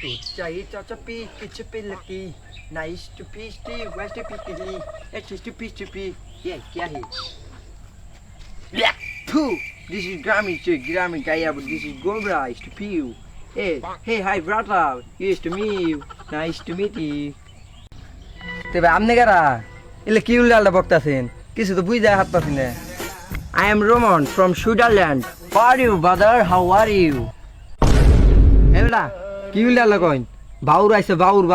Chai chachapi, kichapilaki. Nice to peace tea, west to pickly. It's to peace to pee. Yeah, kya hai? Yeah, poo. This is Grammy Kaya, but this is Gobra, is to pee. Hey, hi brother. Yes to meet you. Nice to meet you. তবে আপনি কারা এলে কি উল্লালটা বকতাছেন কিছু তো বুঝায় হাত পাচ্ছি না I am Roman from Switzerland. How are you brother? How are you? এবেলা কি উল্লালটা কইন বাউর আইছে বাউর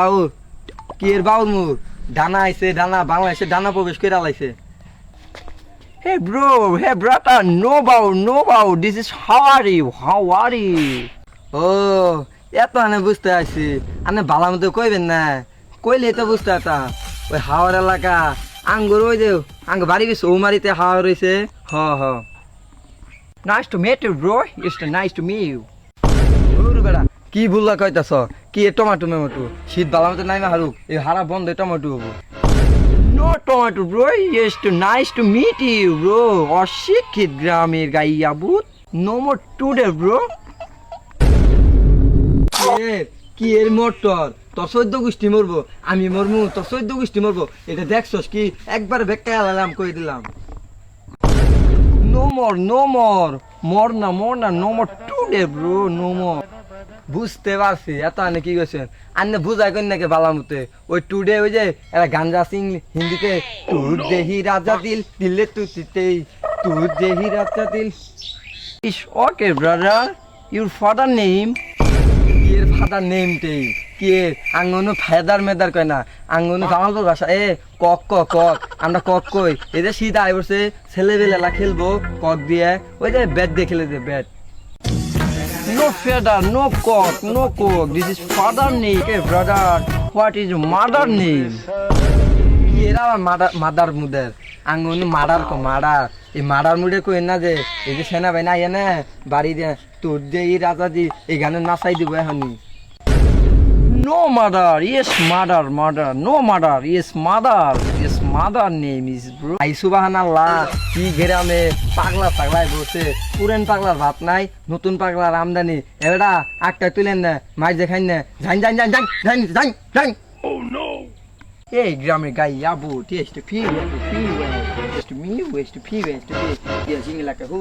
কি এর বাউর মুর ডানা আইছে ডানা বাংলাদেশে ডানা প্রবেশ করে আলাইছে Hey bro, hey brother, no bow. This is how are you? Oh, এত আনে বুঝতে আছি আপনি ভালো মতো কইবেন না কইলে তো বুঝতে পারতাম ওই হাওয়ার এলাকা আঙ্গুর ওই যে আঙ্গ বাড়ি গেছে ওমারিতে হাওয়া রয়েছে হ nice to meet you bro it's nice to meet you ওরে বেড়া কি ভুললা কইতাছ কি টমেটো শীত ভালো মতো নাইমা হারুক এই হারা বন্ধ টমেটো হবো no tomato bro it's nice to meet you bro অশিক্ষিত গ্রামের গাইয়া বুত নো মোর টুডে ব্রো কি এর মোটর তোর 14 গোষ্ঠী মরবো আমি মরমু তোর 14 গোষ্ঠী মরবো এটা দেখছস কি একবার বেক্কা আলাম কই দিলাম no more no more today bro no more বুঝতে পারছি এত আনে কি কইছেন আন্নে বুঝাই কই নাকি বালামতে ওই টুডে ওই যে এরা গাঞ্জা সিং হিন্দিতে তুই দেহি রাজা দিলে তুই দেহি রাজা দিল is okay brother your father name এর ফাদার নেমতে কি আঙ্গনো ফেদার মেদার কয় না আঙ্গনো জামালপুর ভাষা কক আমরা কক কই এই যে শীত আই বসে ছেলেবেলা খেলবো কক দিয়ে ওই যে ব্যাট দিয়ে খেলে যে bat no feather no cock this is father name brother what is mother name কি এরা মাদার মুদের আঙ্গনো মাদার এই মাদার মুডে কই না যে এই যে সেনা ভাই না এনে বাড়ি দিয়ে তোর যে এই রাজা দি এই গানে নাচাই দিব এখনই no mother yes mother no mother yes mother name is bro I সুবহানাল্লাহ কি গ্রামে পাগলা বসে পুরান পাগলার ভাত নাই নতুন পাগলার আমদানি এবেটা একটা তুলেন না মাই দেখাই না যাই Oh no! Hey, গ্রামের গাইয়া বুট ইয়েস টু ফি ইয়েস টু মি ইয়েস টু ফি ইয়েস ইং লাইক হু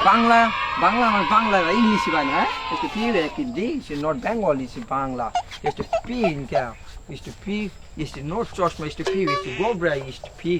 বাংলা আমার বাংলা ইংলিশ বানি হ্যাঁ ইয়েস টু ফি কি this not Bengali is Bangla yes টু ফি ইন কা ইয়েস টু ফি ইয়েস টু নট চশমা ইয়েস টু ফি ইয়েস টু গোবরা ইয়েস টু ফি